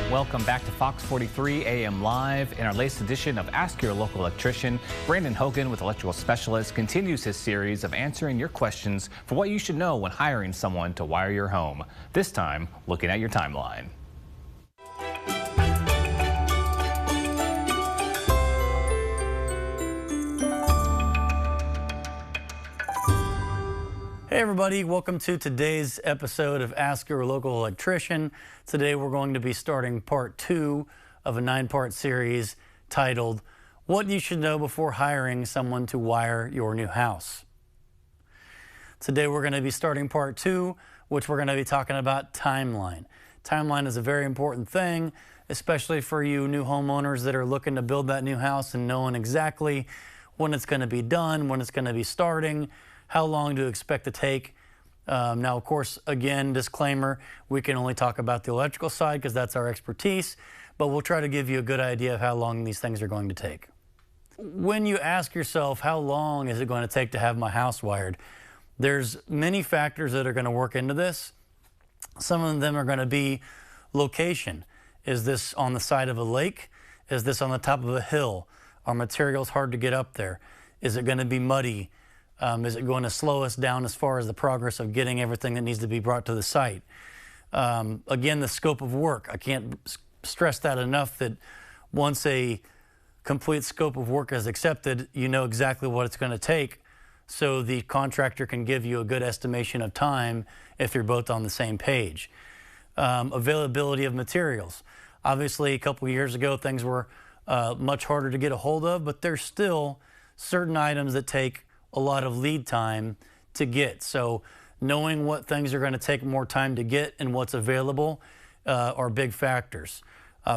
Welcome back to Fox 43 AM Live. In our latest edition of Ask Your Local Electrician, Brandon Hogan with Electrical Specialist continues his series of answering your questions for what you should know when hiring someone to wire your home. This time, looking at your timeline. Hey everybody, welcome to today's episode of Ask Your Local Electrician. Today we're going to be starting part 2 of a 9-part series titled, What You Should Know Before Hiring Someone to Wire Your New House. Today we're going to be starting part 2, which we're going to be talking about timeline. Timeline is a very important thing, especially for you new homeowners that are looking to build that new house and knowing exactly when it's going to be done, when it's going to be starting, how long to expect to take. Now, of course, again, disclaimer, we can only talk about the electrical side because that's our expertise, but we'll try to give you a good idea of how long these things are going to take. When you ask yourself, how long is it going to take to have my house wired? There's many factors that are going to work into this. Some of them are going to be location. Is this on the side of a lake? Is this on the top of a hill? Are materials hard to get up there? Is it going to be muddy? Is it going to slow us down as far as the progress of getting everything that needs to be brought to the site? Again, the scope of work. I can't stress that enough that once a complete scope of work is accepted, you know exactly what it's going to take, so the contractor can give you a good estimation of time if you're both on the same page. Availability of materials. Obviously, a couple of years ago, things were much harder to get a hold of, but there's still certain items that take a lot of lead time to get. So knowing what things are going to take more time to get and what's available are big factors.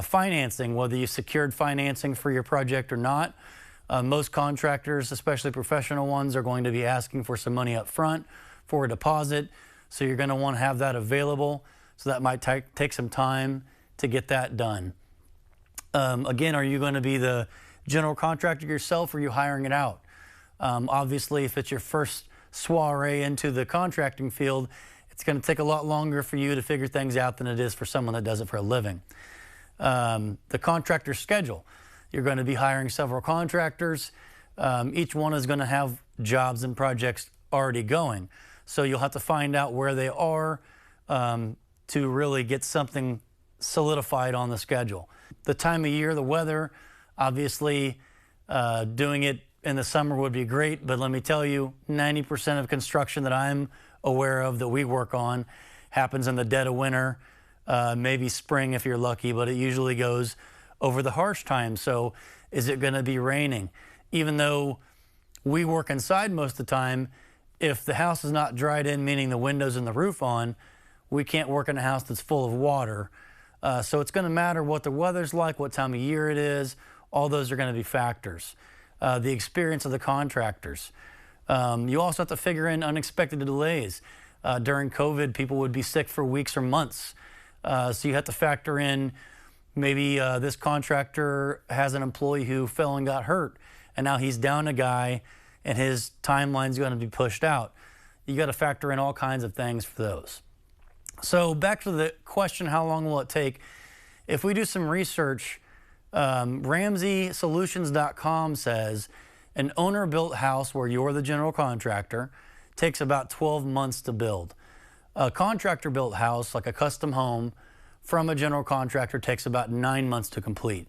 Financing, whether you secured financing for your project or not. Most contractors, especially professional ones, are going to be asking for some money up front for a deposit. So you're going to want to have that available. So that might take some time to get that done. Again, are you going to be the general contractor yourself, or are you hiring it out? Obviously, if it's your first soiree into the contracting field, it's going to take a lot longer for you to figure things out than it is for someone that does it for a living. The contractor's schedule. You're going to be hiring several contractors. Each one is going to have jobs and projects already going. So you'll have to find out where they are to really get something solidified on the schedule. The time of year, the weather, obviously doing it in the summer would be great, but let me tell you, 90% of construction that I'm aware of that we work on happens in the dead of winter, maybe spring if you're lucky, but it usually goes over the harsh times. So is it going to be raining? Even though we work inside most of the time, if the house is not dried in, meaning the windows and the roof on, we can't work in a house that's full of water. So it's going to matter what the weather's like, what time of year it is. All those are going to be factors. The experience of the contractors. You also have to figure in unexpected delays. During COVID, people would be sick for weeks or months. So you have to factor in maybe this contractor has an employee who fell and got hurt, and now he's down a guy and his timeline's going to be pushed out. You got to factor in all kinds of things for those. So back to the question, how long will it take? If we do some research, RamseySolutions.com says an owner-built house where you're the general contractor takes about 12 months to build. A contractor-built house, like a custom home from a general contractor, takes about 9 months to complete.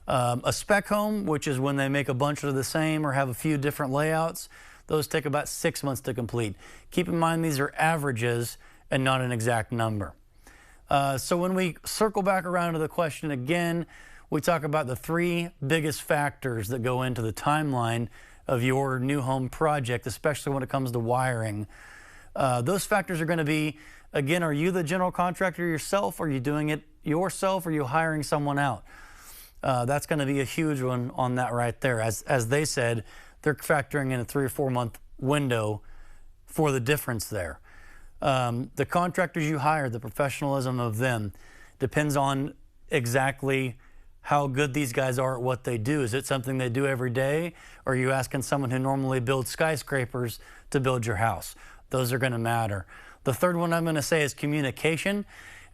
A spec home, which is when they make a bunch of the same or have a few different layouts, those take about 6 months to complete. Keep in mind these are averages and not an exact number. So when we circle back around to the question again, we talk about the 3 biggest factors that go into the timeline of your new home project, especially when it comes to wiring. Those factors are going to be, again, are you the general contractor yourself? Are you doing it yourself? Or are you hiring someone out? That's going to be a huge one on that right there. As they said, they're factoring in a 3 or 4 month window for the difference there. The contractors you hire, the professionalism of them depends on exactly how good these guys are at what they do. Is it something they do every day? Or are you asking someone who normally builds skyscrapers to build your house? Those are going to matter. The third one I'm going to say is communication.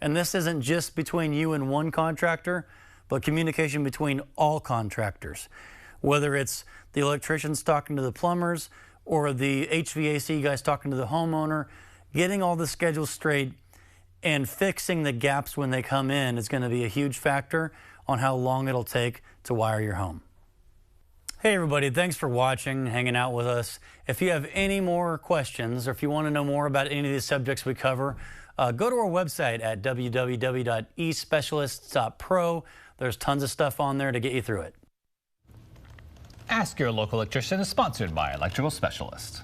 And this isn't just between you and one contractor, but communication between all contractors. Whether it's the electricians talking to the plumbers or the HVAC guys talking to the homeowner, getting all the schedules straight and fixing the gaps when they come in is going to be a huge factor on how long it'll take to wire your home. Hey everybody, thanks for watching, hanging out with us. If you have any more questions or if you want to know more about any of these subjects we cover, go to our website at www.especialists.pro. There's tons of stuff on there to get you through it. Ask Your Local Electrician is sponsored by Electrical Specialist.